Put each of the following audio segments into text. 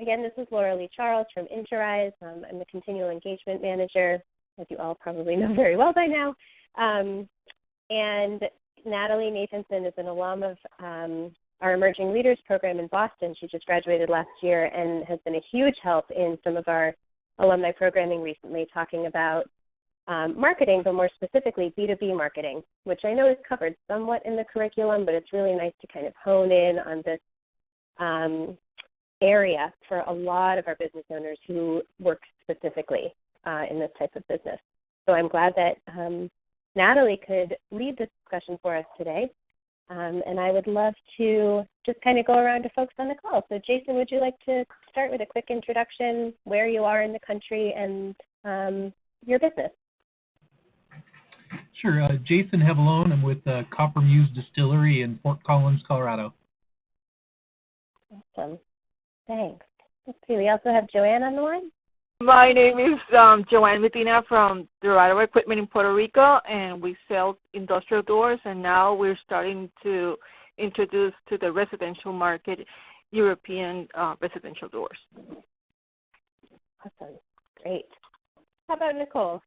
Again, this is Laura Lee Charles from Interrise. I'm the Continual Engagement Manager, as you all probably know very well by now. And Natalie Nathanson is an alum of our Emerging Leaders program in Boston. She just graduated last year and has been a huge help in some of our alumni programming recently, talking about marketing, but more specifically B2B marketing, which I know is covered somewhat in the curriculum, but it's really nice to kind of hone in on this area for a lot of our business owners who work specifically in this type of business. So I'm glad that Natalie could lead this discussion for us today. And I would love to just kind of go around to folks on the call. So Jason, would you like to start with a quick introduction, where you are in the country, and your business? Sure. Jason Hevelone. I'm with Copper Muse Distillery in Fort Collins, Colorado. Awesome. Thanks. Let's see. We also have Joanne on the line. My name is Joanne Medina from Dorado Equipment in Puerto Rico, and we sell industrial doors, and now we're starting to introduce to the residential market European residential doors. Awesome. Great. How about Nicole?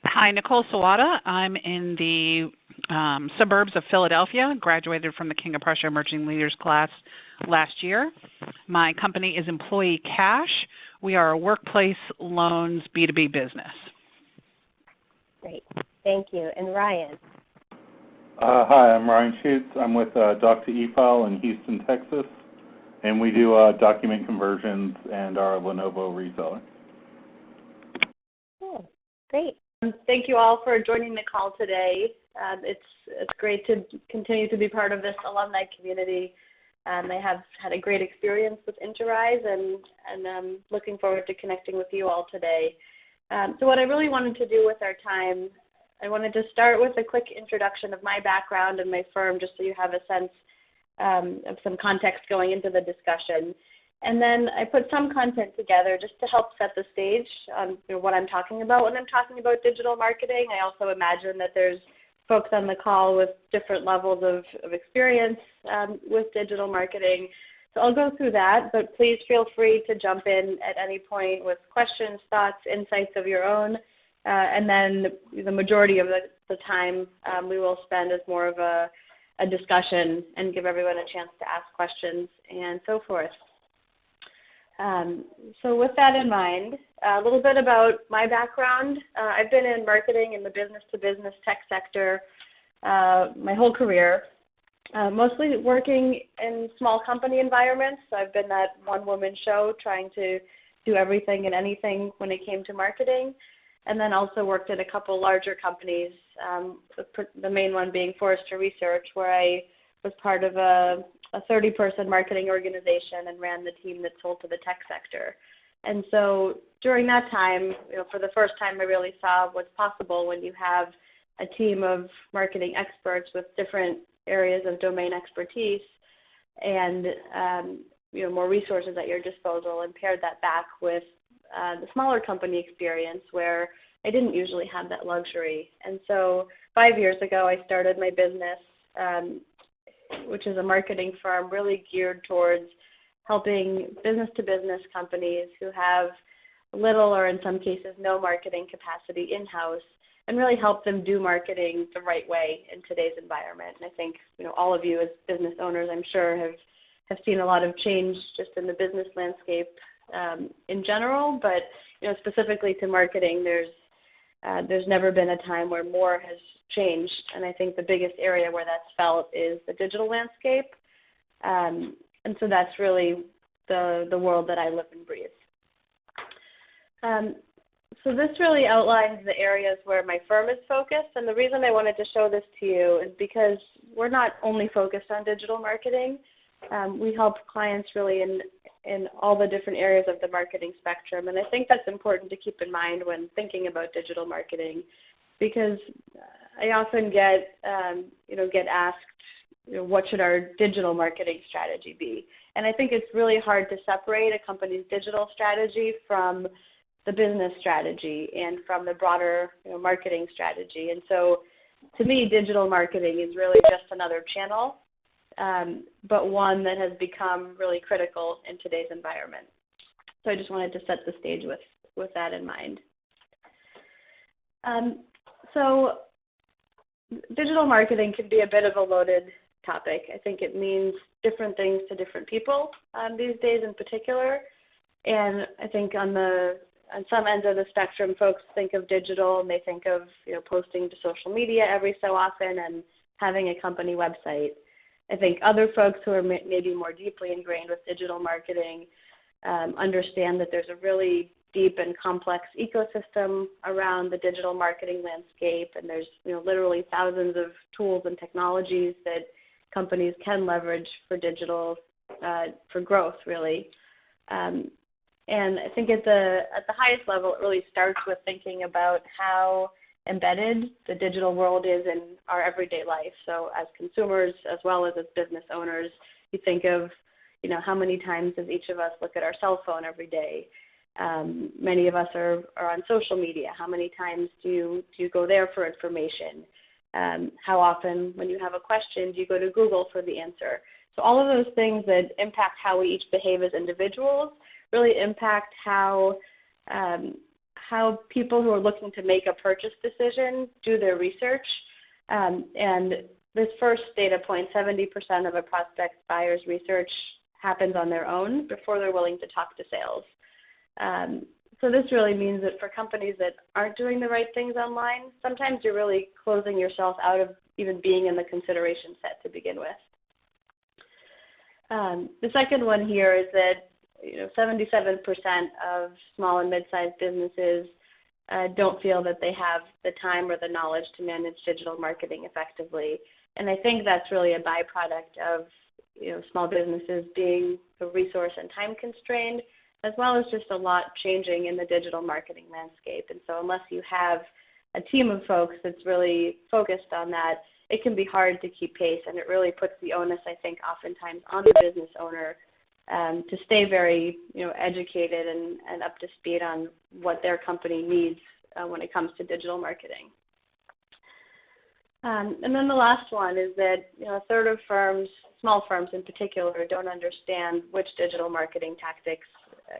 Hi, Nicole Sawada. I'm in the suburbs of Philadelphia, graduated from the King of Prussia Emerging Leaders class last year. My company is Employee Cash. We are a workplace loans B2B business. Great. Thank you. And Ryan? Hi, I'm Ryan Schutz. I'm with Dr. eFile in Houston, Texas, and we do document conversions and our Lenovo reseller. Cool. Great. Thank you all for joining the call today. It's great to continue to be part of this alumni community. I have had a great experience with Interrise, and I'm looking forward to connecting with you all today. So what I really wanted to do with our time, I wanted to start with a quick introduction of my background and my firm, just so you have a sense of some context going into the discussion. And then I put some content together just to help set the stage on what I'm talking about when I'm talking about digital marketing. I also imagine that there's folks on the call with different levels of experience with digital marketing. So I'll go through that, but please feel free to jump in at any point with questions, thoughts, insights of your own. And then the majority of the time we will spend as more of a discussion and give everyone a chance to ask questions and so forth. So with that in mind, a little bit about my background. I've been in marketing in the business-to-business tech sector my whole career, mostly working in small company environments. So I've been that one-woman show trying to do everything and anything when it came to marketing, and then also worked at a couple larger companies, the main one being Forrester Research, where I was part of a 30-person marketing organization and ran the team that sold to the tech sector. And so during that time, for the first time, I really saw what's possible when you have a team of marketing experts with different areas of domain expertise and more resources at your disposal, and paired that back with the smaller company experience where I didn't usually have that luxury. And so 5 years ago, I started my business, which is a marketing firm really geared towards helping business-to-business companies who have little or in some cases no marketing capacity in-house, and really help them do marketing the right way in today's environment. And I think all of you as business owners, I'm sure, have seen a lot of change just in the business landscape in general, but specifically to marketing, there's never been a time where more has changed, and I think the biggest area where that's felt is the digital landscape, and so that's really the world that I live and breathe. So this really outlines the areas where my firm is focused, and the reason I wanted to show this to you is because we're not only focused on digital marketing. We help clients really in all the different areas of the marketing spectrum, and I think that's important to keep in mind when thinking about digital marketing, because I often get asked, what should our digital marketing strategy be? And I think it's really hard to separate a company's digital strategy from the business strategy and from the broader marketing strategy. And so to me, digital marketing is really just another channel but one that has become really critical in today's environment. So I just wanted to set the stage with that in mind. So digital marketing can be a bit of a loaded topic. I think it means different things to different people these days in particular. And I think on some ends of the spectrum, folks think of digital and they think of posting to social media every so often and having a company website. I think other folks who are maybe more deeply ingrained with digital marketing understand that there's a really deep and complex ecosystem around the digital marketing landscape, and there's literally thousands of tools and technologies that companies can leverage for digital for growth, really. And I think at the highest level, it really starts with thinking about how embedded the digital world is in our everyday life. So as consumers as well as business owners, you think of how many times does each of us look at our cell phone every day? Many of us are on social media. How many times do you go there for information? How often, when you have a question, do you go to Google for the answer? So all of those things that impact how we each behave as individuals really impact how people who are looking to make a purchase decision do their research. And this first data point, 70% of a prospect buyer's research happens on their own before they're willing to talk to sales. So this really means that for companies that aren't doing the right things online, sometimes you're really closing yourself out of even being in the consideration set to begin with. The second one here is that 77% of small and mid-sized businesses don't feel that they have the time or the knowledge to manage digital marketing effectively. And I think that's really a byproduct of small businesses being resource and time constrained, as well as just a lot changing in the digital marketing landscape. And so unless you have a team of folks that's really focused on that, it can be hard to keep pace, and it really puts the onus, I think, oftentimes on the business owner to stay very educated and up to speed on what their company needs when it comes to digital marketing. And then the last one is that a third of firms, small firms in particular, don't understand which digital marketing tactics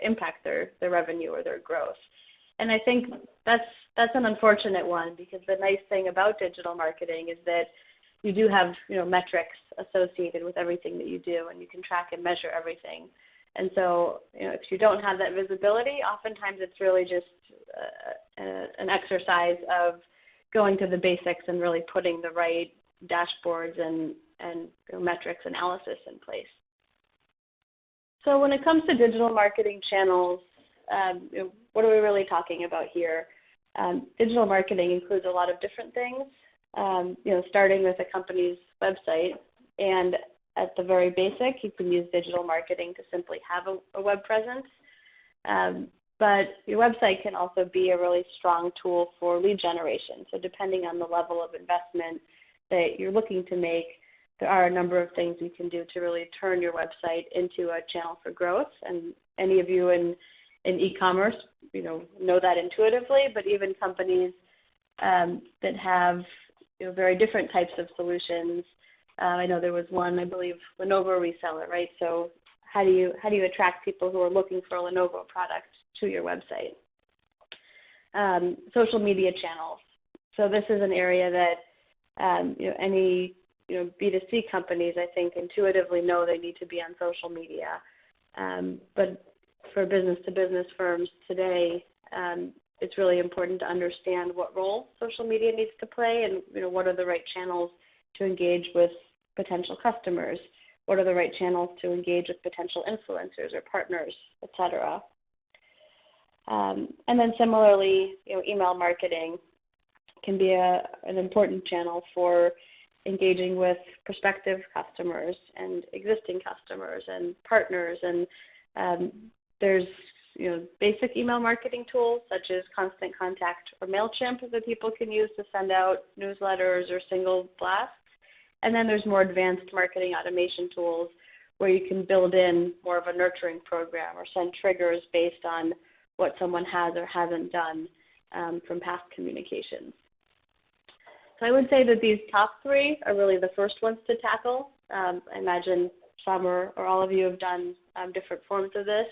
impact their revenue or their growth. And I think that's an unfortunate one, because the nice thing about digital marketing is that you do have metrics associated with everything that you do, and you can track and measure everything. And so if you don't have that visibility, oftentimes it's really just an exercise of going to the basics and really putting the right dashboards and metrics analysis in place. So when it comes to digital marketing channels, what are we really talking about here? Digital marketing includes a lot of different things, starting with a company's website. And at the very basic, you can use digital marketing to simply have a web presence. But your website can also be a really strong tool for lead generation. So depending on the level of investment that you're looking to make, there are a number of things you can do to really turn your website into a channel for growth. And any of you in e-commerce, know that intuitively, but even companies that have very different types of solutions. I know there was one, I believe, Lenovo reseller, right? So how do you attract people who are looking for a Lenovo product to your website? Social media channels. So this is an area that any B2C companies, I think, intuitively know they need to be on social media. But for business-to-business firms today, it's really important to understand what role social media needs to play, and what are the right channels to engage with potential customers, what are the right channels to engage with potential influencers or partners, etc. And then similarly, email marketing can be an important channel for engaging with prospective customers and existing customers and partners. And there's basic email marketing tools such as Constant Contact or MailChimp that people can use to send out newsletters or single blasts. And then there's more advanced marketing automation tools where you can build in more of a nurturing program or send triggers based on what someone has or hasn't done from past communications. So I would say that these top three are really the first ones to tackle I imagine some or all of you have done different forms of this.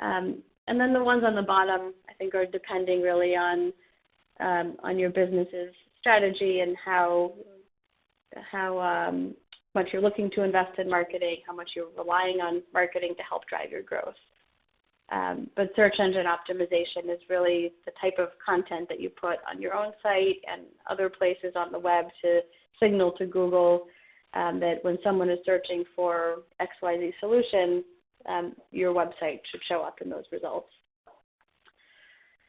And then the ones on the bottom, I think, are depending really on your business's strategy and how much you're looking to invest in marketing, how much you're relying on marketing to help drive your growth. But search engine optimization is really the type of content that you put on your own site and other places on the web to signal to Google that when someone is searching for XYZ solution, your website should show up in those results.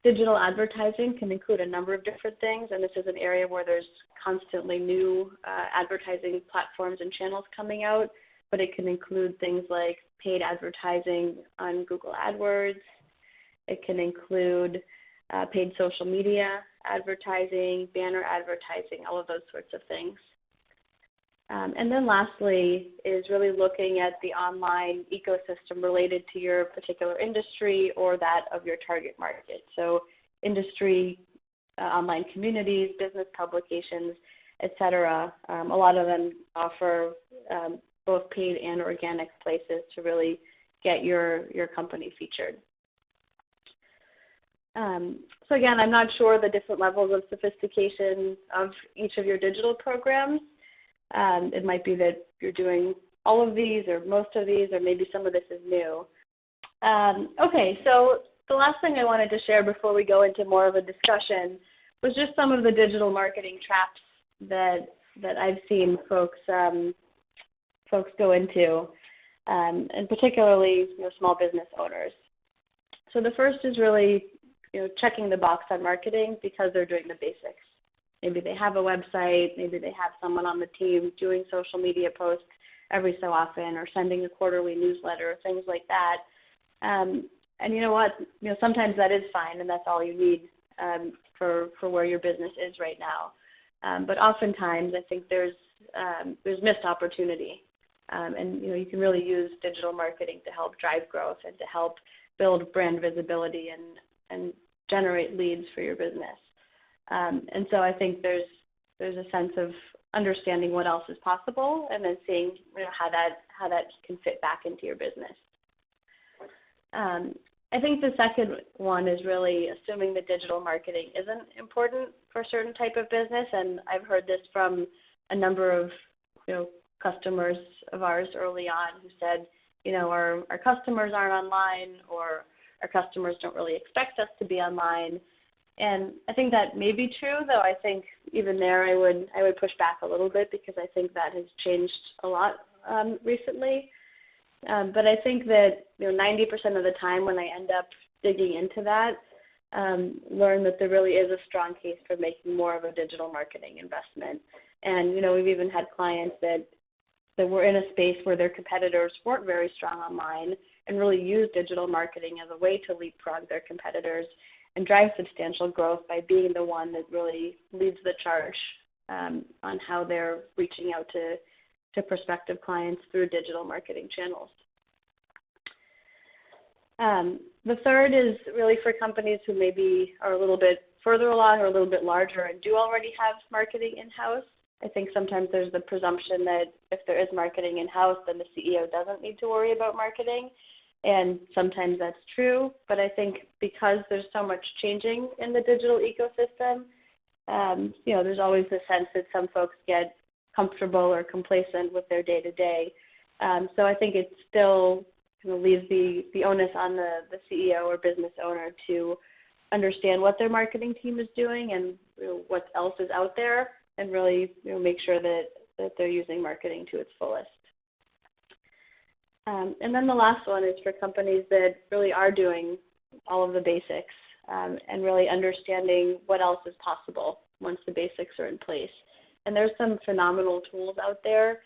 Digital advertising can include a number of different things, and this is an area where there's constantly new advertising platforms and channels coming out, but it can include things like paid advertising on Google AdWords. It can include paid social media advertising, banner advertising, all of those sorts of things. And then lastly is really looking at the online ecosystem related to your particular industry or that of your target market. So industry, online communities, business publications, et cetera. A lot of them offer both paid and organic places to really get your company featured. So again, I'm not sure the different levels of sophistication of each of your digital programs. It might be that you're doing all of these or most of these, or maybe some of this is new. Okay, so the last thing I wanted to share before we go into more of a discussion was just some of the digital marketing traps that I've seen folks go into, and particularly small business owners. So the first is really checking the box on marketing because they're doing the basics. Maybe they have a website, maybe they have someone on the team doing social media posts every so often or sending a quarterly newsletter, things like that. And you know what? Sometimes that is fine and that's all you need for where your business is right now. But oftentimes I think there's missed opportunity. And you can really use digital marketing to help drive growth and to help build brand visibility and generate leads for your business. And so I think there's a sense of understanding what else is possible and then seeing how that can fit back into your business. I think the second one is really assuming that digital marketing isn't important for a certain type of business, and I've heard this from a number of customers of ours early on who said, our customers aren't online, or our customers don't really expect us to be online. And I think that may be true, though I think even there I would push back a little bit because I think that has changed a lot recently. But I think that 90% of the time when I end up digging into that, learn that there really is a strong case for making more of a digital marketing investment. And we've even had clients that were in a space where their competitors weren't very strong online and really used digital marketing as a way to leapfrog their competitors and drive substantial growth by being the one that really leads the charge on how they're reaching out to prospective clients through digital marketing channels. The third is really for companies who maybe are a little bit further along or a little bit larger and do already have marketing in-house. I think sometimes there's the presumption that if there is marketing in-house, then the CEO doesn't need to worry about marketing. And sometimes that's true, but I think because there's so much changing in the digital ecosystem, there's always the sense that some folks get comfortable or complacent with their day-to-day. So I think it still leaves the onus on the CEO or business owner to understand what their marketing team is doing and what else is out there, and really make sure that they're using marketing to its fullest. And then the last one is for companies that really are doing all of the basics and really understanding what else is possible once the basics are in place. And there's some phenomenal tools out there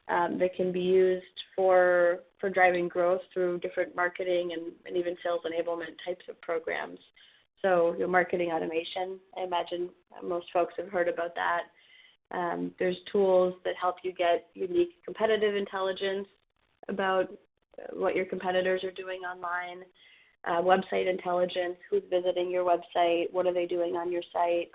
that can be used for driving growth through different marketing and even sales enablement types of programs. So marketing automation, I imagine most folks have heard about that. There's tools that help you get unique competitive intelligence about what your competitors are doing online, website intelligence, who's visiting your website, what are they doing on your site.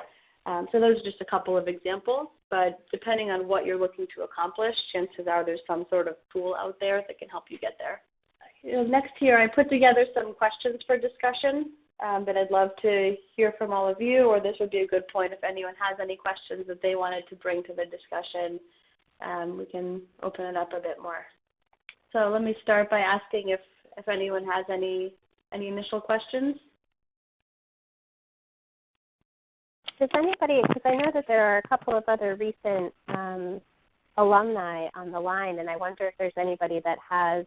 So those are just a couple of examples, but depending on what you're looking to accomplish, chances are there's some sort of tool out there that can help you get there. Next here, I put together some questions for discussion that I'd love to hear from all of you, or this would be a good point if anyone has any questions that they wanted to bring to the discussion. We can open it up a bit more. So let me start by asking if anyone has any initial questions. Does anybody, because I know that there are a couple of other recent alumni on the line, and I wonder if there's anybody that has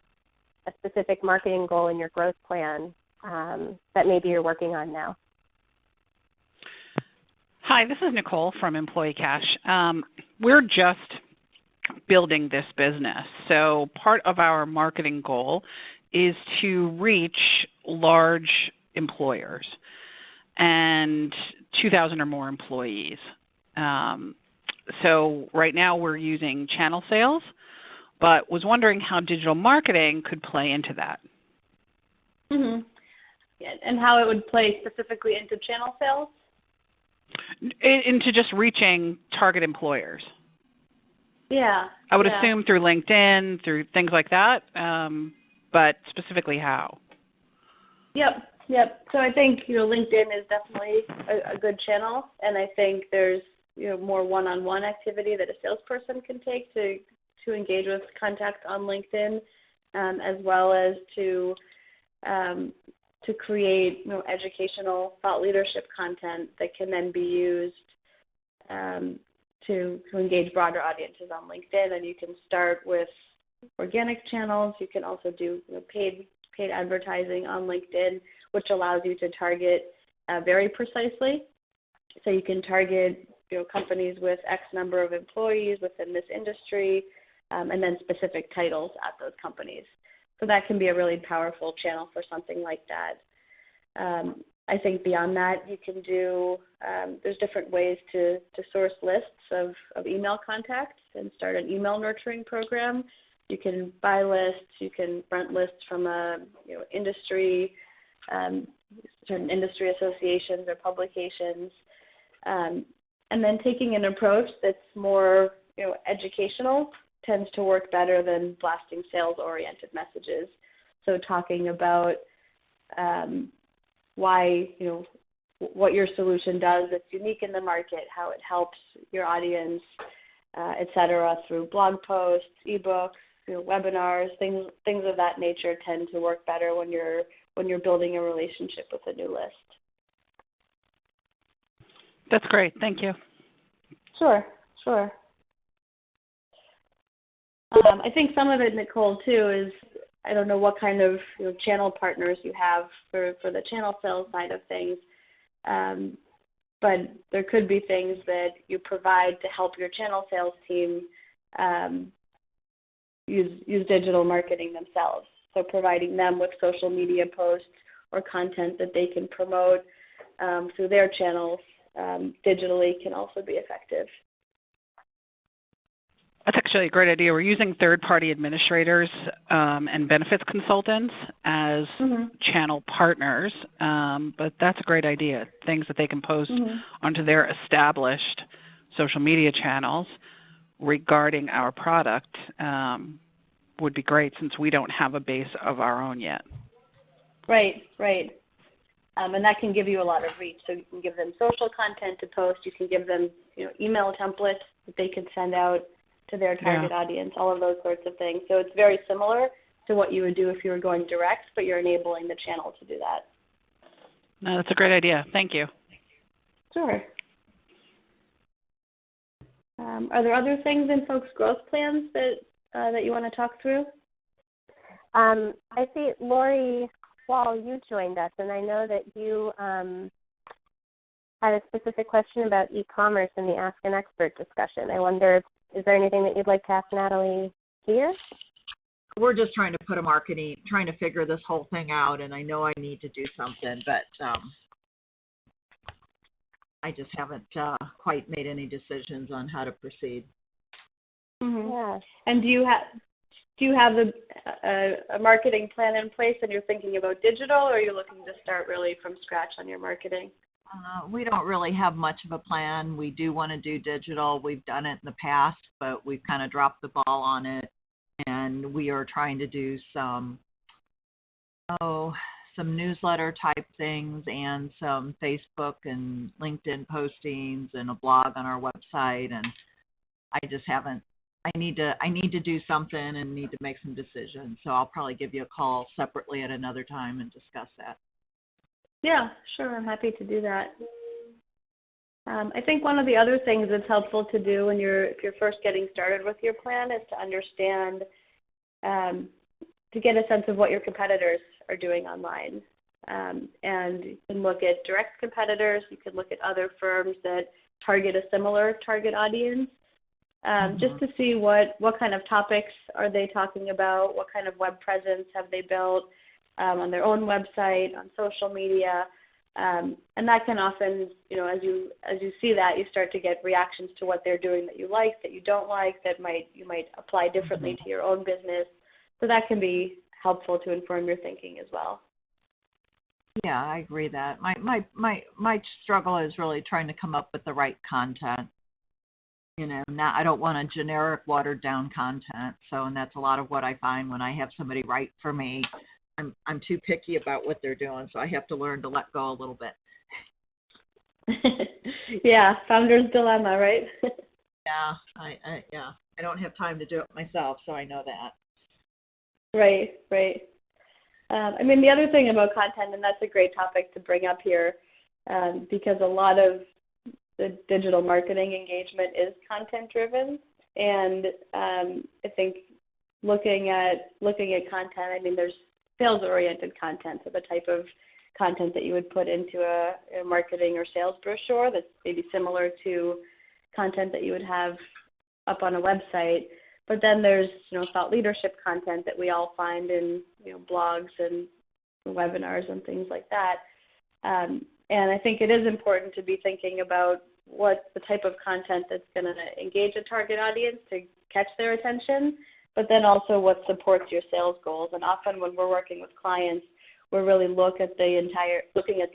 a specific marketing goal in your growth plan that maybe you're working on now. Hi, this is Nicole from Employee Cash. We're just building this business. So part of our marketing goal is to reach large employers and 2,000 or more employees. So right now we're using channel sales, but was wondering how digital marketing could play into that. Mm-hmm. Yeah, and how it would play specifically into channel sales? Into just reaching target employers. Yeah. I would assume through LinkedIn, through things like that, but specifically how? Yep. So I think LinkedIn is definitely a good channel, and I think there's more one-on-one activity that a salesperson can take to engage with contacts on LinkedIn, as well as to create educational thought leadership content that can then be used to engage broader audiences on LinkedIn. And you can start with organic channels. You can also do paid advertising on LinkedIn, which allows you to target very precisely. So you can target companies with X number of employees within this industry, and then specific titles at those companies. So that can be a really powerful channel for something like that. I think beyond that, you can do, there's different ways to source lists of email contacts and start an email nurturing program. You can buy lists, you can rent lists from industry, certain industry associations or publications, and then taking an approach that's more educational tends to work better than blasting sales-oriented messages. So talking about why, what your solution does that's unique in the market, how it helps your audience, et cetera, through blog posts, ebooks, webinars, things of that nature tend to work better when you're building a relationship with a new list. That's great. Thank you. Sure. I think some of it, Nicole, too, is I don't know what kind of channel partners you have for the channel sales side of things, but there could be things that you provide to help your channel sales team use digital marketing themselves. So providing them with social media posts or content that they can promote through their channels digitally can also be effective. That's actually a great idea. We're using third-party administrators and benefits consultants as channel partners, but that's a great idea. Things that they can post onto their established social media channels regarding our product would be great since we don't have a base of our own yet. Right. And that can give you a lot of reach. So you can give them social content to post. You can give them email templates that they can send out to their target audience, all of those sorts of things. So it's very similar to what you would do if you were going direct, but you're enabling the channel to do that. No, that's a great idea. Thank you. Sure. Are there other things in folks' growth plans that you want to talk through? I see, Lori Wall, you joined us, and I know that you had a specific question about e-commerce in the Ask an Expert discussion. I wonder, is there anything that you'd like to ask Natalie here? We're just trying to figure this whole thing out, and I know I need to do something, but I just haven't quite made any decisions on how to proceed. Mm-hmm. Yeah. And do you have a marketing plan in place and you're thinking about digital, or are you looking to start really from scratch on your marketing? We don't really have much of a plan. We do want to do digital. We've done it in the past, but we've kind of dropped the ball on it. And we are trying to do some newsletter type things and some Facebook and LinkedIn postings and a blog on our website. And I just haven't. I need to do something and need to make some decisions. So I'll probably give you a call separately at another time and discuss that. Yeah, sure. I'm happy to do that. I think one of the other things that's helpful to do when if you're first getting started with your plan is to understand, to get a sense of what your competitors are doing online. And you can look at direct competitors. You can look at other firms that target a similar target audience, just to see what kind of topics are they talking about, what kind of web presence have they built on their own website, on social media. And that can often, as you see that, you start to get reactions to what they're doing that you like, that you don't like, that you might apply differently to your own business. So that can be helpful to inform your thinking as well. Yeah, I agree that my struggle is really trying to come up with the right content. Now I don't want a generic, watered down content. So, and that's a lot of what I find when I have somebody write for me. I'm too picky about what they're doing, so I have to learn to let go a little bit. Yeah, founder's dilemma, right? Yeah, I don't have time to do it myself, so I know that. Right. The other thing about content, and that's a great topic to bring up here, because a lot of the digital marketing engagement is content driven, and I think looking at content, there's sales-oriented content, so the type of content that you would put into a marketing or sales brochure that's maybe similar to content that you would have up on a website. But then there's thought leadership content that we all find in blogs and webinars and things like that. And I think it is important to be thinking about what the type of content that's going to engage a target audience to catch their attention, but then also what supports your sales goals. And often when we're working with clients, we're really looking at the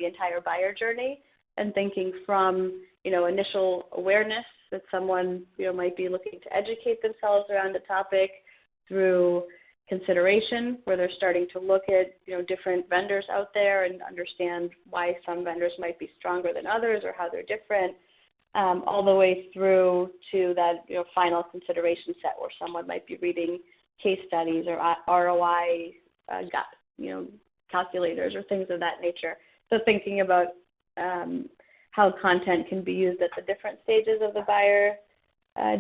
entire buyer journey and thinking from initial awareness that someone might be looking to educate themselves around a topic, through consideration where they're starting to look at different vendors out there and understand why some vendors might be stronger than others or how they're different, all the way through to that final consideration set where someone might be reading case studies or ROI calculators or things of that nature. So thinking about how content can be used at the different stages of the buyer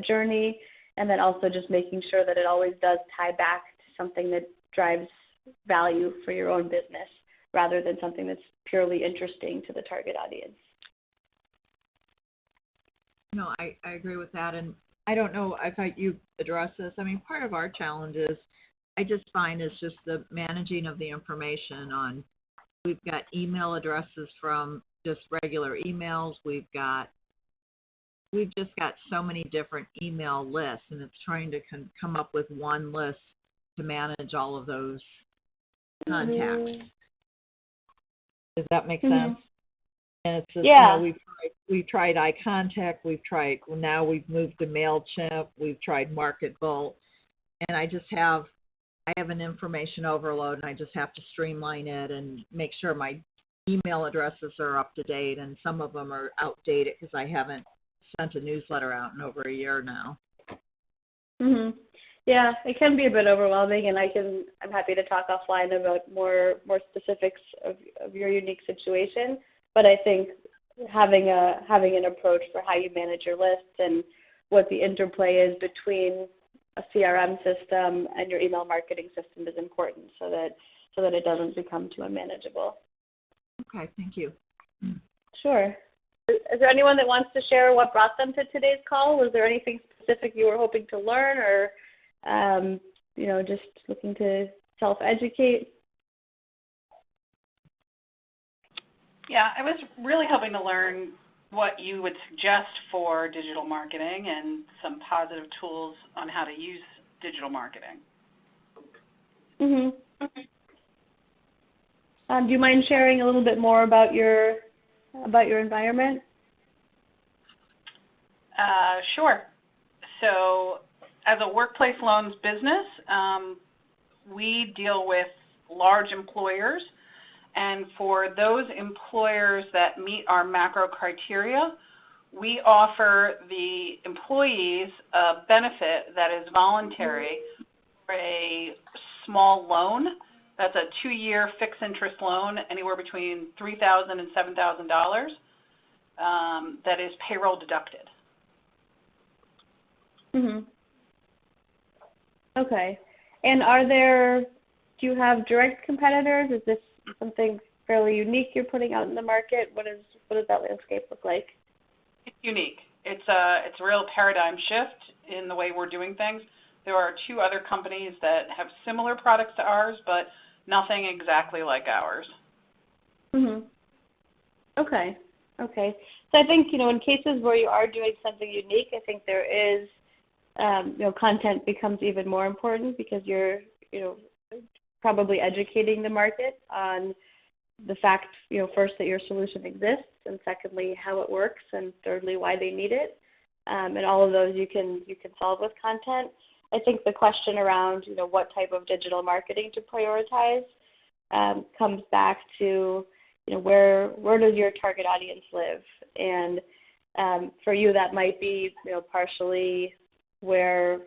journey, and then also just making sure that it always does tie back to something that drives value for your own business rather than something that's purely interesting to the target audience. No, I agree with that. And I don't know if you address this. Part of our challenge is I just find it's just the managing of the information on, we've got email addresses from just regular emails. We've just got so many different email lists, and it's trying to come up with one list to manage all of those contacts. Does that make sense? And it's just, we've tried eye contact, now we've moved to MailChimp, we've tried MarketVolt, and I have an information overload, and I just have to streamline it and make sure my email addresses are up to date, and some of them are outdated because I haven't sent a newsletter out in over a year now. Yeah, it can be a bit overwhelming, and I'm happy to talk offline about more specifics of your unique situation. But I think having an approach for how you manage your lists and what the interplay is between a CRM system and your email marketing system is important, so that it doesn't become too unmanageable. Okay, thank you. Sure. Is there anyone that wants to share what brought them to today's call? Was there anything specific you were hoping to learn, or just looking to self-educate? Yeah, I was really hoping to learn what you would suggest for digital marketing and some positive tools on how to use digital marketing. Do you mind sharing a little bit more about your about your environment? Sure. So as a workplace loans business, we deal with large employers, and for those employers that meet our macro criteria, we offer the employees a benefit that is voluntary for a small loan. That's a 2-year fixed interest loan, anywhere between $3,000 and $7,000, that is payroll deducted. Okay. And do you have direct competitors? Is this something fairly unique you're putting out in the market? What does that landscape look like? It's unique. It's a real paradigm shift in the way we're doing things. There are 2 other companies that have similar products to ours, but nothing exactly like ours. Okay. So I think, in cases where you are doing something unique, I think there is, content becomes even more important because you're, probably educating the market on the fact, first that your solution exists, and secondly, how it works, and thirdly, why they need it. And all of those you can solve with content. I think the question around, what type of digital marketing to prioritize comes back to, where does your target audience live? And for you, that might be, partially where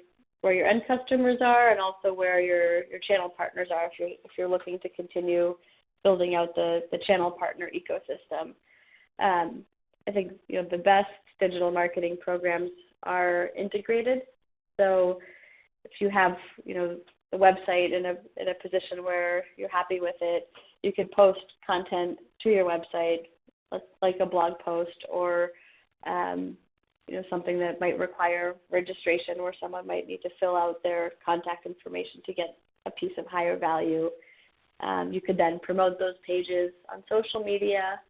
your end customers are, and also where your channel partners are if you're looking to continue building out the channel partner ecosystem. I think the best digital marketing programs are integrated. So if you have the website in a position where you're happy with it, you can post content to your website, like a blog post or something that might require registration, where someone might need to fill out their contact information to get a piece of higher value. You could then promote those pages on social media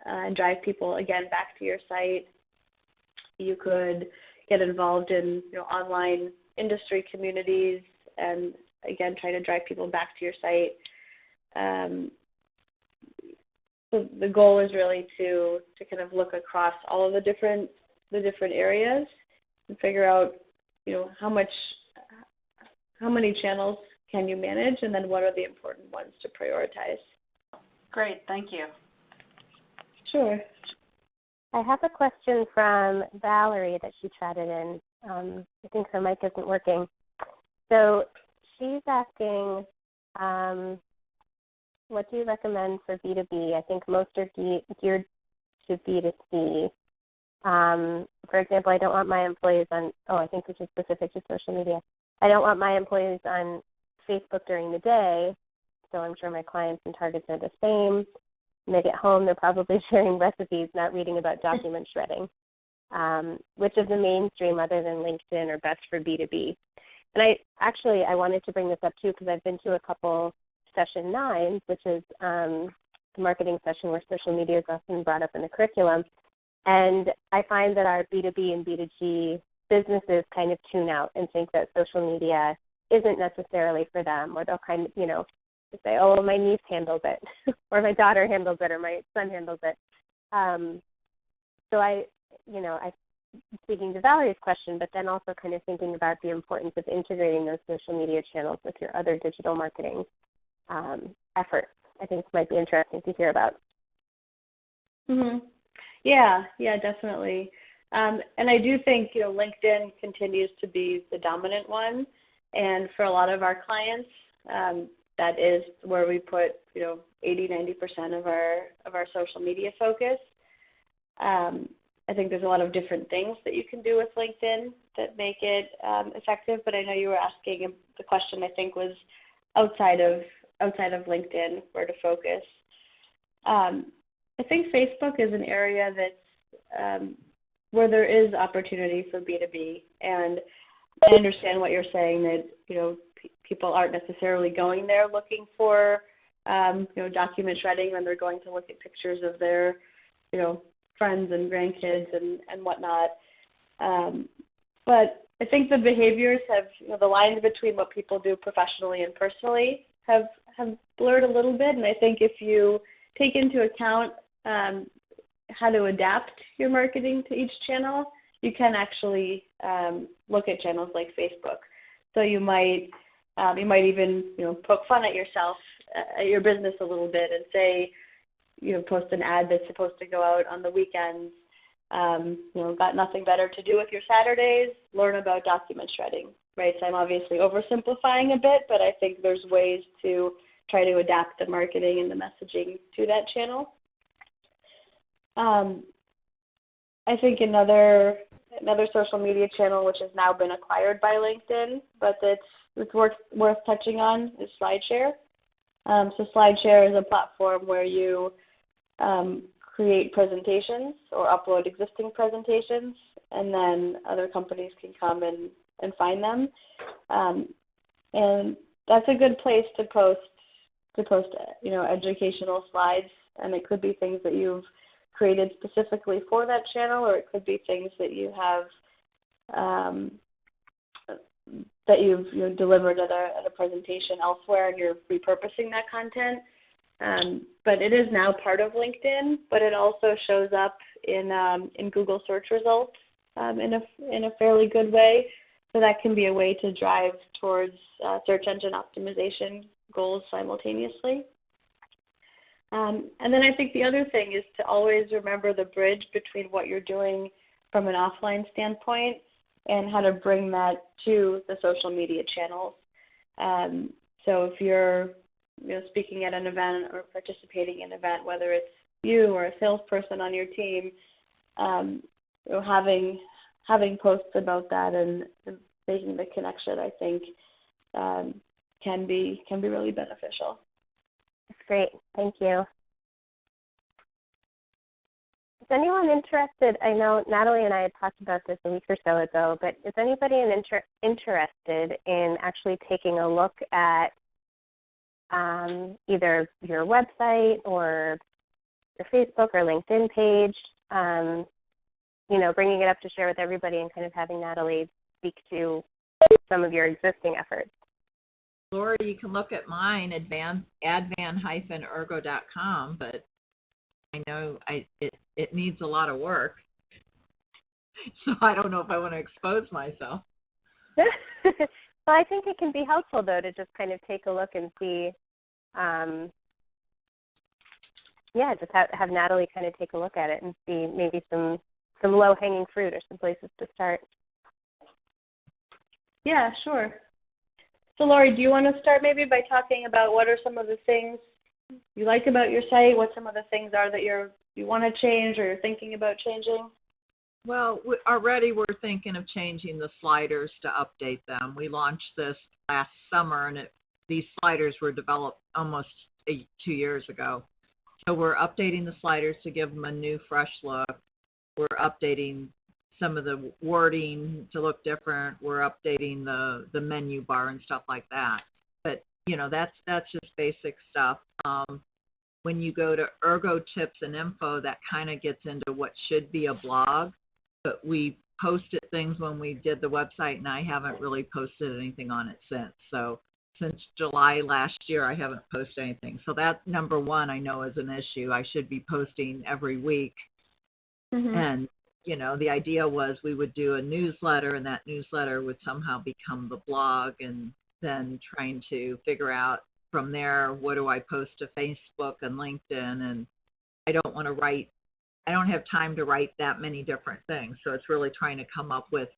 and drive people, again, back to your site. You could get involved in online industry communities and, again, try to drive people back to your site. So the goal is really to kind of look across all of the different areas and figure out, how many channels can you manage, and then what are the important ones to prioritize. Great, thank you. Sure. I have a question from Valerie that she chatted in. I think her mic isn't working. So she's asking, what do you recommend for B2B? I think most are geared to B2C. For example, I don't want my employees on, I think this is specific to social media. I don't want my employees on Facebook during the day, so I'm sure my clients and targets are the same. When they get home, they're probably sharing recipes, not reading about document shredding. Which of the mainstream other than LinkedIn are best for B2B? And I wanted to bring this up too because I've been to a couple session 9, which is the marketing session where social media is often brought up in the curriculum. And I find that our B2B and B2G businesses kind of tune out and think that social media isn't necessarily for them, or they'll kind of, say, oh, my niece handles it, or my daughter handles it, or my son handles it. So I speaking to Valerie's question, but then also kind of thinking about the importance of integrating those social media channels with your other digital marketing efforts. I think might be interesting to hear about. Yeah, definitely. And I do think, LinkedIn continues to be the dominant one. And for a lot of our clients, that is where we put, 80-90% of our social media focus. I think there's a lot of different things that you can do with LinkedIn that make it effective. But I know you were asking, the question I think was outside of LinkedIn, where to focus. I think Facebook is an area that's where there is opportunity for B2B, and I understand what you're saying, that people aren't necessarily going there looking for document shredding when they're going to look at pictures of their friends and grandkids and whatnot. But I think the behaviors have the lines between what people do professionally and personally have blurred a little bit, and I think if you take into account how to adapt your marketing to each channel, you can actually look at channels like Facebook. So you might even poke fun at yourself, at your business a little bit, and say, post an ad that's supposed to go out on the weekends. Got nothing better to do with your Saturdays? Learn about document shredding, right? So I'm obviously oversimplifying a bit, but I think there's ways to try to adapt the marketing and the messaging to that channel. I think another social media channel which has now been acquired by LinkedIn, but it's worth touching on, is Slideshare. So Slideshare is a platform where you create presentations or upload existing presentations, and then other companies can come and find them. And that's a good place to post educational slides, and it could be things that you've created specifically for that channel, or it could be things that you have that you've delivered at a presentation elsewhere, and you're repurposing that content. But it is now part of LinkedIn, but it also shows up in Google search results in a fairly good way. So that can be a way to drive towards search engine optimization goals simultaneously. And then I think the other thing is to always remember the bridge between what you're doing from an offline standpoint and how to bring that to the social media channels. So if you're speaking at an event or participating in an event, whether it's you or a salesperson on your team, having posts about that and making the connection, I think, can be really beneficial. That's great. Thank you. Is anyone interested? I know Natalie and I had talked about this a week or so ago, but is anybody interested in actually taking a look at either your website or your Facebook or LinkedIn page, bringing it up to share with everybody and kind of having Natalie speak to some of your existing efforts? Laura, you can look at mine, advan-ergo.com, but I know it needs a lot of work, so I don't know if I want to expose myself. Well, I think it can be helpful, though, to just kind of take a look and see, just have Natalie kind of take a look at it and see maybe some low-hanging fruit or some places to start. Yeah, sure. So, Lori, do you want to start maybe by talking about what are some of the things you like about your site, what some of the things are that you want to change or you're thinking about changing? Well, already we're thinking of changing the sliders to update them. We launched this last summer, and these sliders were developed almost 2 years ago. So we're updating the sliders to give them a new, fresh look. We're updating some of the wording to look different. We're updating the menu bar and stuff like that. But, that's just basic stuff. When you go to Ergo Tips and Info, that kind of gets into what should be a blog. But we posted things when we did the website, and I haven't really posted anything on it since. So since July last year, I haven't posted anything. So that, number one, I know is an issue. I should be posting every week. Mm-hmm. And the idea was we would do a newsletter, and that newsletter would somehow become the blog, and then trying to figure out from there, what do I post to Facebook and LinkedIn? And I don't have time to write that many different things. So it's really trying to come up with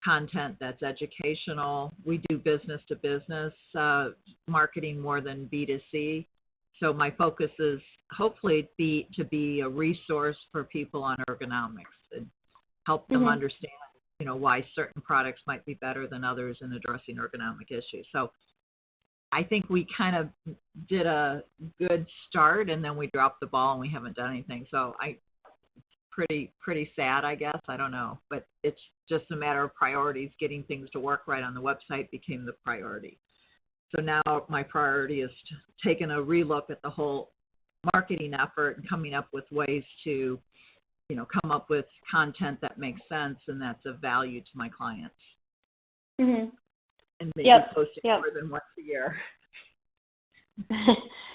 content that's educational. We do business to business marketing more than B2C. So my focus is hopefully to be a resource for people on ergonomics and help them understand, why certain products might be better than others in addressing ergonomic issues. So I think we kind of did a good start, and then we dropped the ball and we haven't done anything. So pretty sad, I guess. I don't know, but it's just a matter of priorities. Getting things to work right on the website became the priority. So now my priority is taking a relook at the whole marketing effort and coming up with ways to, come up with content that makes sense and that's of value to my clients. Mm-hmm. And maybe posting more than once a year.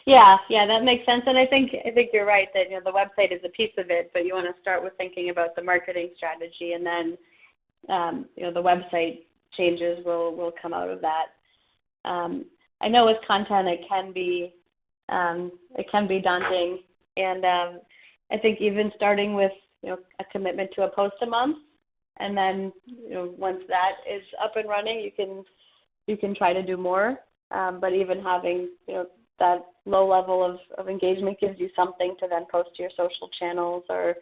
Yeah, that makes sense. And I think you're right that the website is a piece of it, but you want to start with thinking about the marketing strategy, and then the website changes will come out of that. I know with content it can be daunting, and I think even starting with a commitment to a post a month, and then once that is up and running, you can try to do more. But even having that low level of engagement gives you something to then post to your social channels or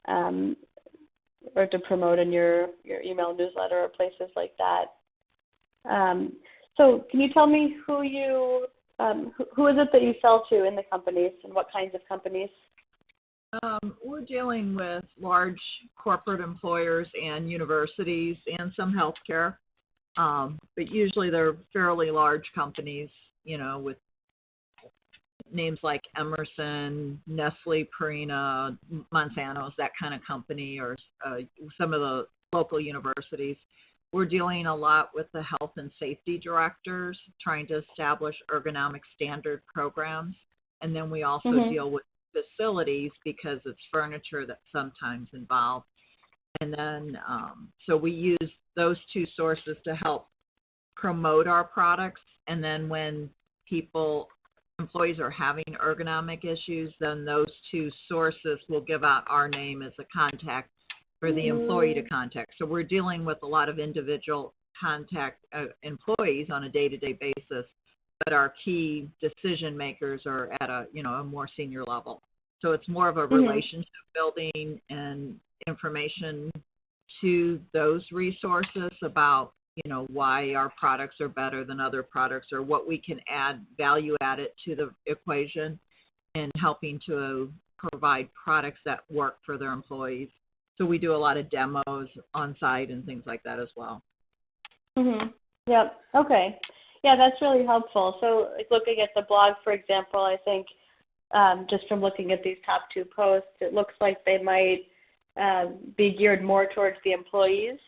to promote in your email newsletter or places like that. So can you tell me who is it that you sell to in the companies, and what kinds of companies? We're dealing with large corporate employers and universities and some healthcare, but usually they're fairly large companies, with names like Emerson, Nestle, Purina, Monsanto's, that kind of company, or some of the local universities. We're dealing a lot with the health and safety directors, trying to establish ergonomic standard programs. And then we also deal with facilities because it's furniture that's sometimes involved. And then, so we use those two sources to help promote our products. And then when employees are having ergonomic issues, then those two sources will give out our name as a contact for the employee to contact. So we're dealing with a lot of individual contact employees on a day-to-day basis, but our key decision makers are at a more senior level. So it's more of a relationship building and information to those resources about why our products are better than other products, or what we can add value added to the equation, and helping to provide products that work for their employees. So we do a lot of demos on site and things like that as well. Yep. Okay. Yeah, that's really helpful. So looking at the blog, for example, I think just from looking at these top two posts, it looks like they might be geared more towards the employees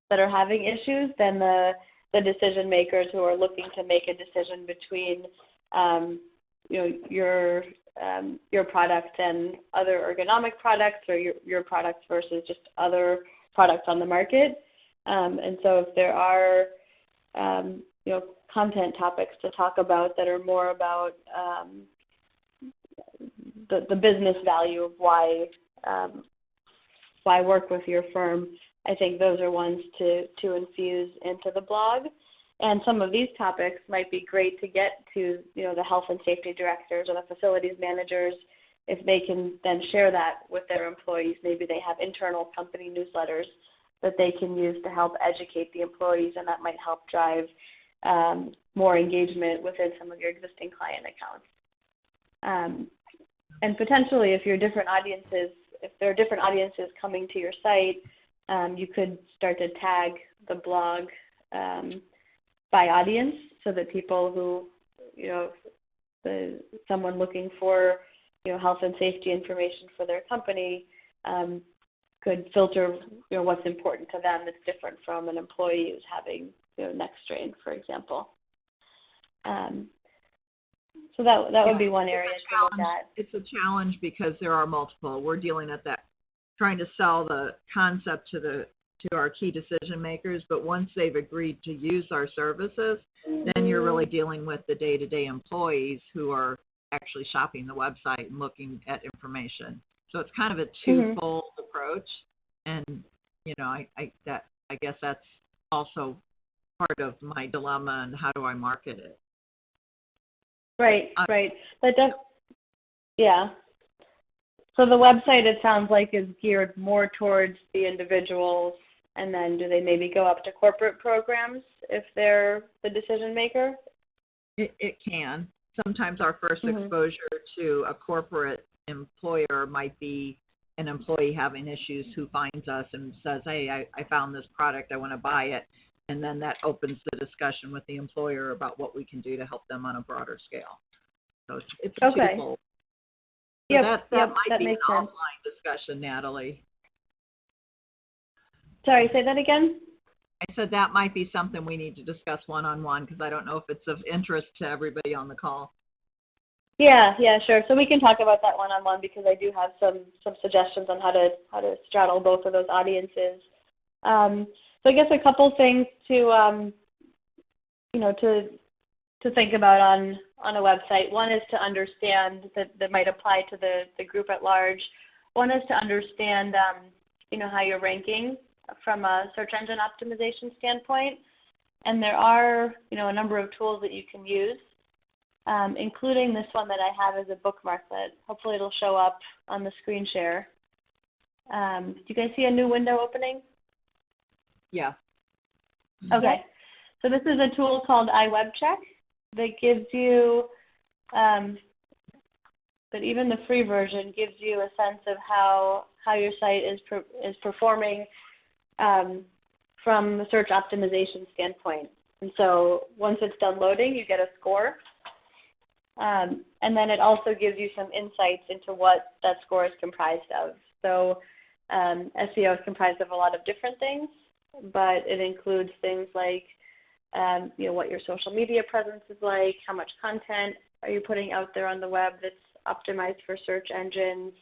that are having issues than the decision makers who are looking to make a decision between your product and other ergonomic products, or your products versus just other products on the market. And so if there are content topics to talk about that are more about the business value of why work with your firm, I think those are ones to infuse into the blog. And some of these topics might be great to get to, the health and safety directors or the facilities managers, if they can then share that with their employees. Maybe they have internal company newsletters that they can use to help educate the employees, and that might help drive more engagement within some of your existing client accounts. And potentially, if there are different audiences coming to your site, you could start to tag the blog by audience, so that people who, someone looking for, health and safety information for their company could filter, what's important to them that's different from an employee who's having, neck strain, for example. So that would be one area to look at. It's a challenge because there are multiple. We're dealing at that, trying to sell the concept to our key decision makers, but once they've agreed to use our services, then you're really dealing with the day-to-day employees who are actually shopping the website and looking at information. So it's kind of a twofold approach, and I guess that's also part of my dilemma, and how do I market it? Right. Yeah. So the website, it sounds like, is geared more towards the individuals, and then do they maybe go up to corporate programs if they're the decision maker? It can. Sometimes our first exposure to a corporate employer might be an employee having issues who finds us and says, hey, I found this product, I want to buy it. And then that opens the discussion with the employer about what we can do to help them on a broader scale. So it's a twofold. So that might be an offline discussion, Natalie. Sorry, say that again? I said that might be something we need to discuss one-on-one, because I don't know if it's of interest to everybody on the call. Yeah, sure. So we can talk about that one-on-one because I do have some suggestions on how to straddle both of those audiences. So I guess a couple things to to think about on a website. One is to understand that might apply to the group at large. One is to understand how you're ranking from a search engine optimization standpoint. And there are a number of tools that you can use, including this one that I have as a bookmarklet. Hopefully it'll show up on the screen share. Do you guys see a new window opening? Yeah. Okay. So this is a tool called iWebCheck that gives you, but even the free version gives you a sense of how your site is performing from the search optimization standpoint. And so once it's done loading, you get a score. And then it also gives you some insights into what that score is comprised of. So SEO is comprised of a lot of different things, but it includes things like what your social media presence is like, how much content are you putting out there on the web that's optimized for search engines.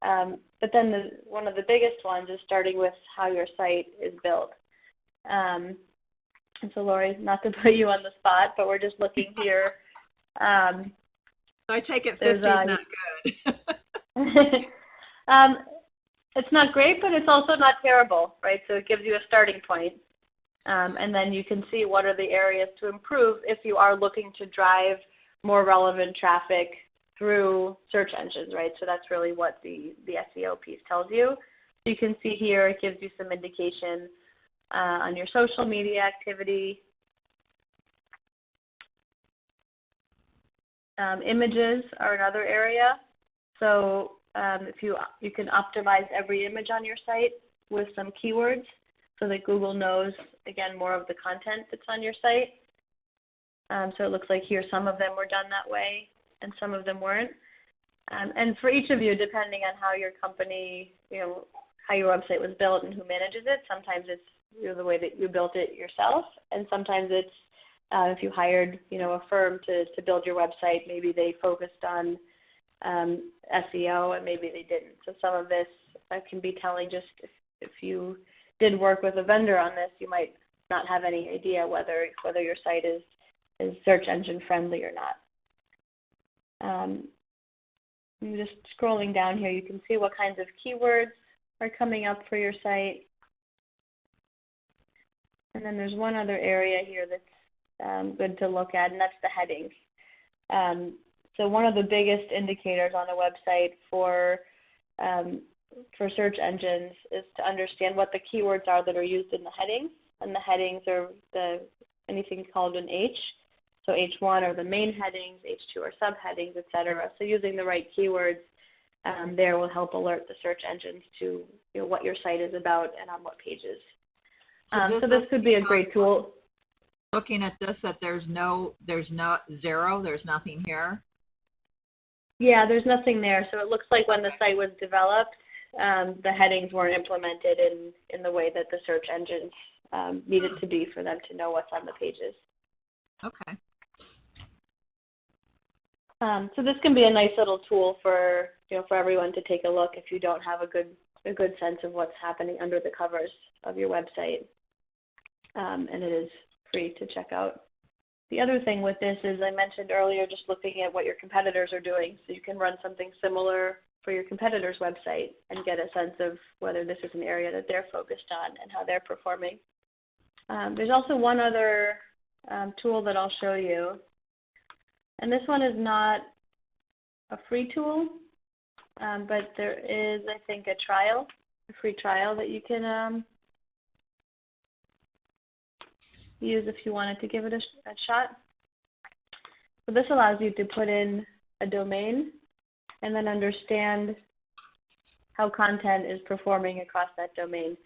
But then one of the biggest ones is starting with how your site is built. And so Lori, not to put you on the spot, but we're just looking here. I take it 50 is not good. It's not great, but it's also not terrible, right? So it gives you a starting point. And then you can see what are the areas to improve if you are looking to drive more relevant traffic through search engines, right? So that's really what the SEO piece tells you. You can see here it gives you some indication on your social media activity. Images are another area. So if you can optimize every image on your site with some keywords so that Google knows, again, more of the content that's on your site. So it looks like here some of them were done that way and some of them weren't. And for each of you, depending on how your company, how your website was built and who manages it, sometimes it's the way that you built it yourself, and sometimes it's if you hired, a firm to build your website, maybe they focused on SEO and maybe they didn't. So some of this can be telling. Just if you did work with a vendor on this, you might not have any idea whether your site is search engine friendly or not. Just scrolling down here, you can see what kinds of keywords are coming up for your site. And then there's one other area here that's good to look at, and that's the headings. So one of the biggest indicators on a website for search engines is to understand what the keywords are that are used in the headings. And the headings are anything called an H. So H1 are the main headings, H2 are subheadings, etc. So using the right keywords there will help alert the search engines to what your site is about and on what pages. So this could be a great tool. Looking at this, that there's zero, there's nothing here. Yeah, there's nothing there. So it looks like when the site was developed, the headings weren't implemented in the way that the search engines needed to be for them to know what's on the pages. Okay. So this can be a nice little tool for everyone to take a look if you don't have a good sense of what's happening under the covers of your website. And it is free to check out. The other thing with this is I mentioned earlier just looking at what your competitors are doing. So you can run something similar for your competitor's website and get a sense of whether this is an area that they're focused on and how they're performing. There's also one other tool that I'll show you. And this one is not a free tool, but there is, I think, a free trial that you can use if you wanted to give it a shot. So this allows you to put in a domain and then understand how content is performing across that domain.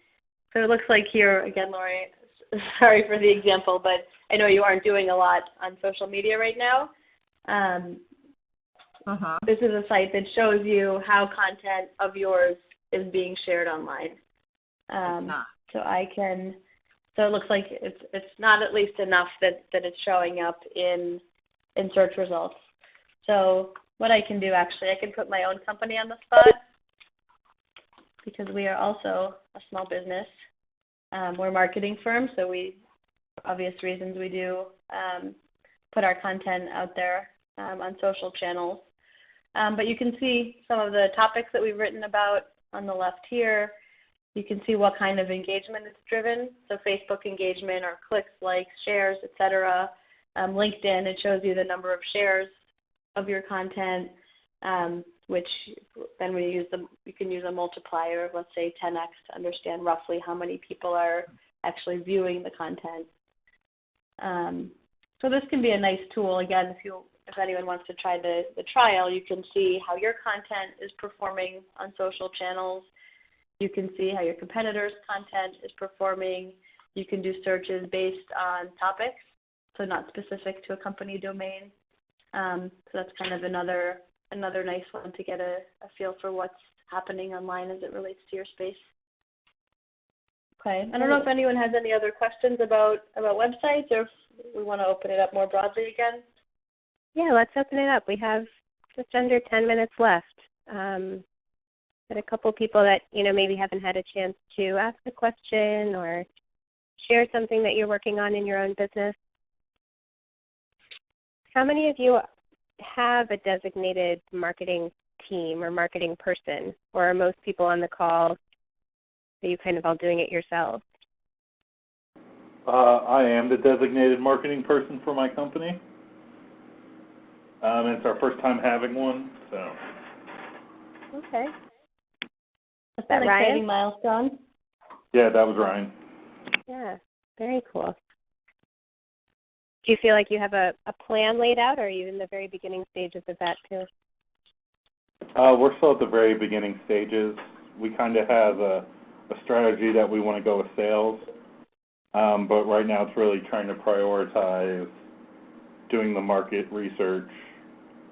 So it looks like here, again, Lori, sorry for the example, but I know you aren't doing a lot on social media right now. This is a site that shows you how content of yours is being shared online. So it looks like it's not at least enough that it's showing up in search results. So what I can do, actually, I can put my own company on the spot because we are also a small business. We're a marketing firm, so we, for obvious reasons, we do put our content out there on social channels. But you can see some of the topics that we've written about on the left here. You can see what kind of engagement it's driven, so Facebook engagement or clicks, likes, shares, etc. LinkedIn, it shows you the number of shares of your content, which then you can use a multiplier of, let's say, 10x to understand roughly how many people are actually viewing the content. So this can be a nice tool. Again, if anyone wants to try the trial, you can see how your content is performing on social channels. You can see how your competitors' content is performing. You can do searches based on topics, so not specific to a company domain. So that's kind of another nice one to get a feel for what's happening online as it relates to your space. Okay. I don't know if anyone has any other questions about websites, or if we want to open it up more broadly again. Yeah, let's open it up. We have just under 10 minutes left. But a couple people that, maybe haven't had a chance to ask a question or share something that you're working on in your own business. How many of you have a designated marketing team or marketing person, or are most people on the call, are you kind of all doing it yourselves? I am the designated marketing person for my company. It's our first time having one, so. Okay. Is that an exciting milestone? Yeah, that was Ryan. Yeah, very cool. Do you feel like you have a plan laid out, or are you in the very beginning stages of that too? We're still at the very beginning stages. We kind of have a strategy that we want to go with sales, but right now it's really trying to prioritize doing the market research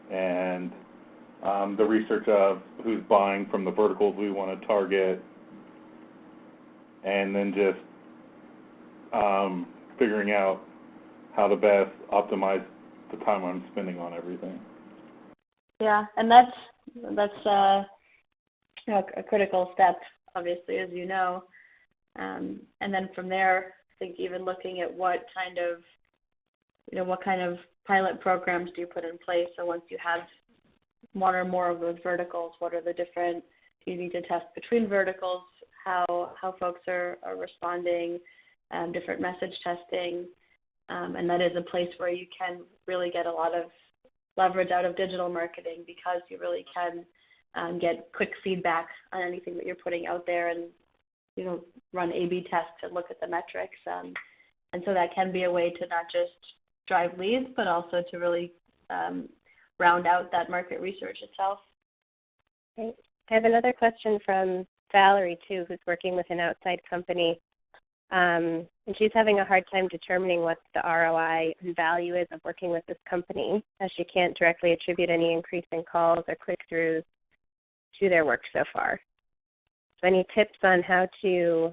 and the research of who's buying from the verticals we want to target, and then just figuring out how to best optimize the time I'm spending on everything. Yeah, and that's a critical step, obviously, as you know. And then from there, I think even looking at what kind of pilot programs do you put in place. So once you have one or more of those verticals, what are the different, you need to test between verticals, how folks are responding, different message testing, and that is a place where you can really get a lot of leverage out of digital marketing, because you really can get quick feedback on anything that you're putting out there, and run A/B tests and look at the metrics, and so that can be a way to not just drive leads, but also to really round out that market research itself. Great. I have another question from Valerie too, who's working with an outside company. And she's having a hard time determining what the ROI and value is of working with this company, as she can't directly attribute any increase in calls or click-throughs to their work so far. So any tips on how to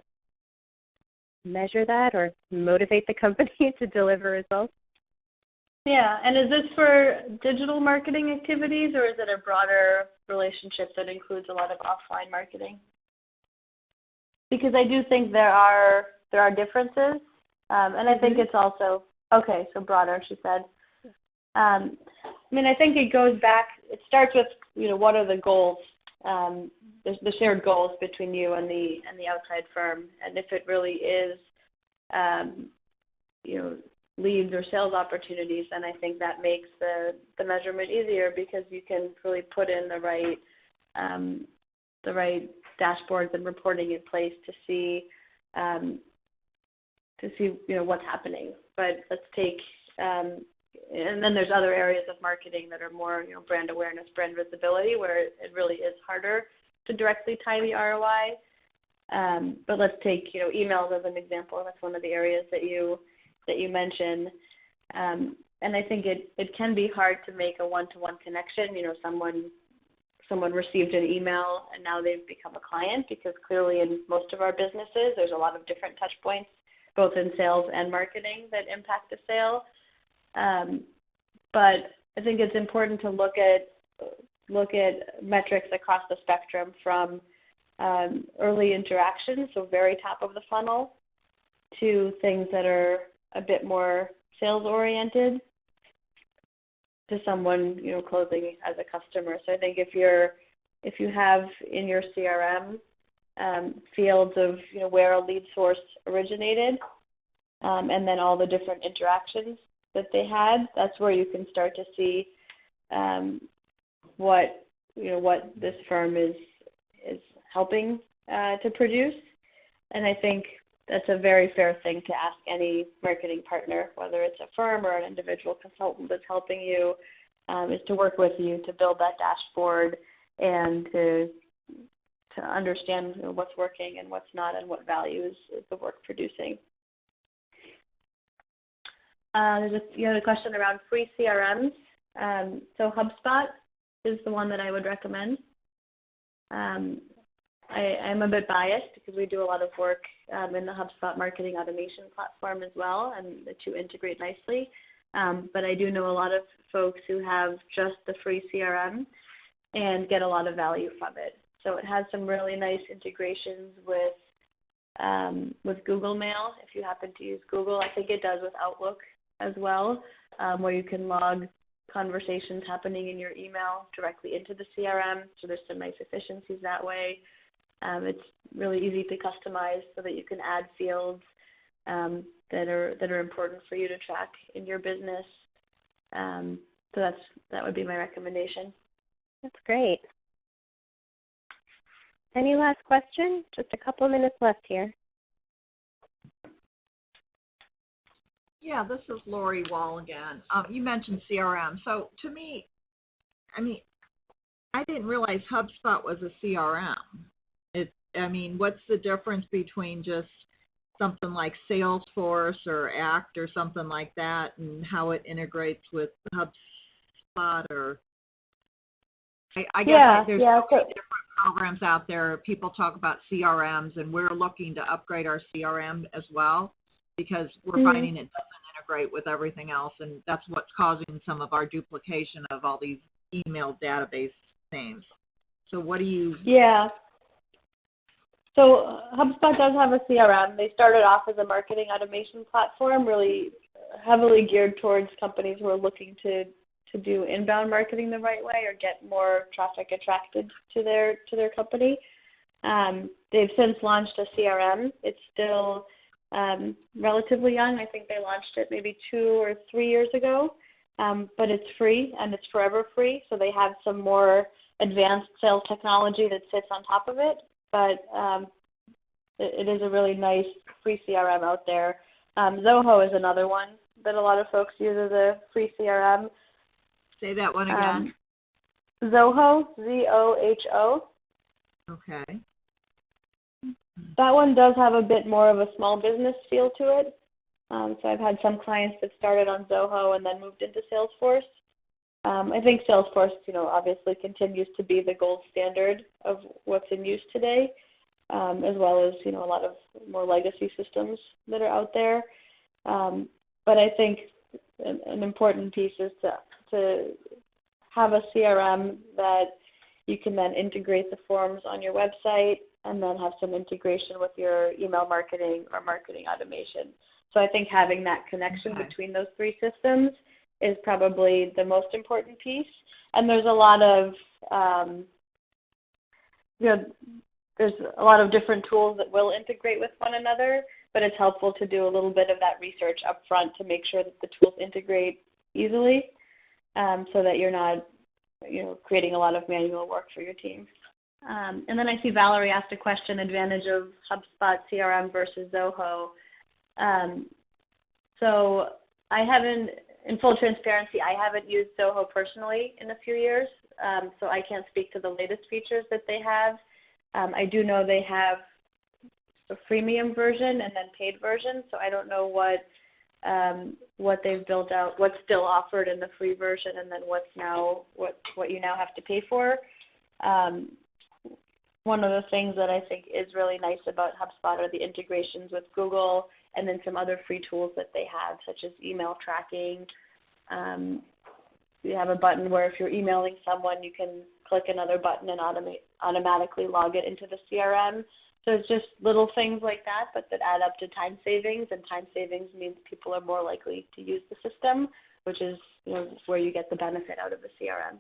measure that or motivate the company to deliver results? Yeah, and is this for digital marketing activities, or is it a broader relationship that includes a lot of offline marketing? Because I do think there are differences, and I think it's also, okay, so broader, she said. I think it goes back, it starts with, what are the goals, the shared goals between you and the outside firm, and if it really is, leads or sales opportunities, then I think that makes the measurement easier, because you can really put in the right dashboards and reporting in place to see what's happening. But let's take and then there's other areas of marketing that are more brand awareness, brand visibility, where it really is harder to directly tie the ROI. But let's take emails as an example. That's one of the areas that you mentioned. And I think it can be hard to make a one-to-one connection. Someone received an email and now they've become a client, because clearly in most of our businesses there's a lot of different touch points, both in sales and marketing, that impact the sale. But I think it's important to look at look at metrics across the spectrum from early interactions, so very top of the funnel, to things that are a bit more sales-oriented, to someone closing as a customer. So I think if you have in your CRM fields of where a lead source originated, and then all the different interactions that they had, that's where you can start to see what this firm is helping to produce. And I think that's a very fair thing to ask any marketing partner, whether it's a firm or an individual consultant that's helping you, is to work with you to build that dashboard and to understand what's working and what's not and what value is the work producing. There's a question around free CRMs. So HubSpot is the one that I would recommend. I'm a bit biased because we do a lot of work in the HubSpot marketing automation platform as well, and the two integrate nicely. But I do know a lot of folks who have just the free CRM and get a lot of value from it. So it has some really nice integrations with Google Mail. If you happen to use Google, I think it does with Outlook as well, where you can log conversations happening in your email directly into the CRM. So there's some nice efficiencies that way. It's really easy to customize so that you can add fields that are important for you to track in your business. So that would be my recommendation. That's great. Any last questions? Just a couple of minutes left here. Yeah, this is Lori Wall again. You mentioned CRM. So to me, I didn't realize HubSpot was a CRM. What's the difference between just something like Salesforce or Act or something like that, and how it integrates with HubSpot? Or I guess there's so many different programs out there. People talk about CRMs, and we're looking to upgrade our CRM as well because we're finding it doesn't integrate with everything else, and that's what's causing some of our duplication of all these email database names. So what do you... Yeah. So HubSpot does have a CRM. They started off as a marketing automation platform, really heavily geared towards companies who are looking to do inbound marketing the right way or get more traffic attracted to their company. They've since launched a CRM. It's still relatively young. I think they launched it maybe 2 or 3 years ago, but it's free and it's forever free. So they have some more advanced sales technology that sits on top of it. But it is a really nice free CRM out there. Zoho is another one that a lot of folks use as a free CRM. Say that one again. Zoho, Z-O-H-O. Okay. That one does have a bit more of a small business feel to it. So I've had some clients that started on Zoho and then moved into Salesforce. I think Salesforce, obviously continues to be the gold standard of what's in use today, as well as, a lot of more legacy systems that are out there. But I think an important piece is to have a CRM that you can then integrate the forms on your website and then have some integration with your email marketing or marketing automation. So I think having that connection between those three systems is probably the most important piece. And there's a lot of, there's a lot of different tools that will integrate with one another, but it's helpful to do a little bit of that research up front to make sure that the tools integrate easily, so that you're not, creating a lot of manual work for your team. And then I see Valerie asked a question, advantage of HubSpot CRM versus Zoho. So I haven't, in full transparency, I haven't used Zoho personally in a few years, so I can't speak to the latest features that they have. I do know they have a freemium version and then paid version, so I don't know what they've built out, what's still offered in the free version, and then what you now have to pay for. One of the things that I think is really nice about HubSpot are the integrations with Google and then some other free tools that they have, such as email tracking. You have a button where if you're emailing someone, you can click another button and automatically log it into the CRM. So it's just little things like that, but that add up to time savings, and time savings means people are more likely to use the system, which is where you get the benefit out of the CRM.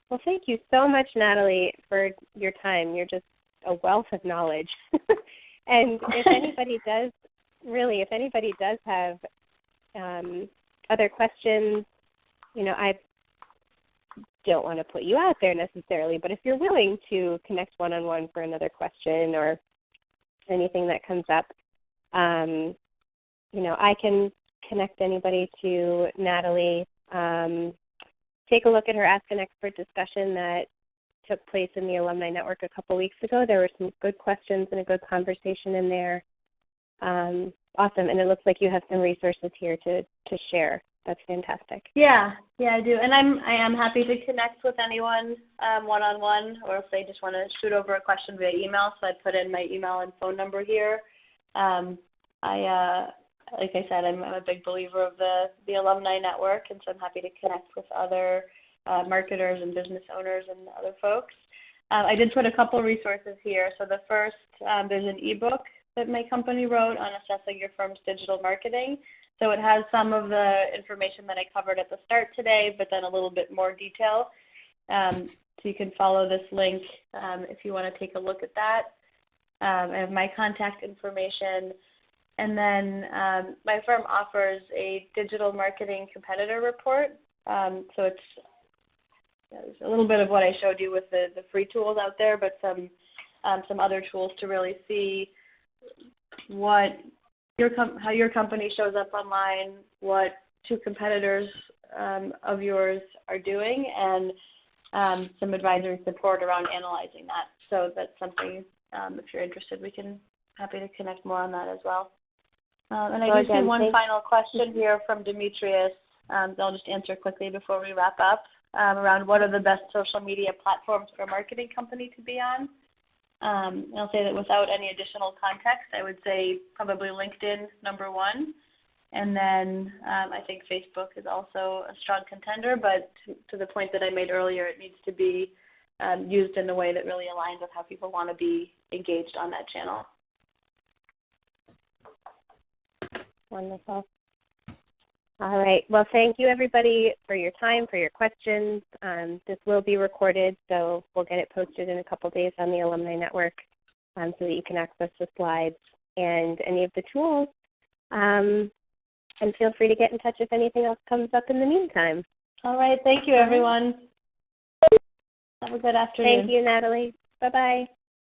Well, thank you so much, Natalie, for your time. You're just a wealth of knowledge. And if anybody does have other questions, I don't want to put you out there necessarily, but if you're willing to connect one-on-one for another question or anything that comes up, I can connect anybody to Natalie. Take a look at her Ask an Expert discussion that took place in the Alumni Network a couple weeks ago. There were some good questions and a good conversation in there. Awesome, and it looks like you have some resources here to share. That's fantastic. Yeah, I do, and I am happy to connect with anyone one-on-one, or if they just want to shoot over a question via email. So I put in my email and phone number here. Like I said, I'm a big believer of the Alumni Network, and so I'm happy to connect with other marketers and business owners and other folks. I did put a couple resources here. So the first, there's an ebook that my company wrote on assessing your firm's digital marketing. So it has some of the information that I covered at the start today, but then a little bit more detail. So you can follow this link if you want to take a look at that. I have my contact information. And then my firm offers a digital marketing competitor report. So it's a little bit of what I showed you with the free tools out there, but some other tools to really see how your company shows up online, what two competitors of yours are doing, and some advisory support around analyzing that. So that's something, if you're interested, happy to connect more on that as well. And I do see one final question here from Demetrius that I'll just answer quickly before we wrap up, around what are the best social media platforms for a marketing company to be on. And I'll say that without any additional context, I would say probably LinkedIn, number one. And then I think Facebook is also a strong contender, but to the point that I made earlier, it needs to be used in a way that really aligns with how people want to be engaged on that channel. Wonderful. All right. Well, thank you, everybody, for your time, for your questions. This will be recorded, so we'll get it posted in a couple days on the Alumni Network so that you can access the slides and any of the tools. And feel free to get in touch if anything else comes up in the meantime. All right. Thank you, everyone. Have a good afternoon. Thank you, Natalie. Bye-bye.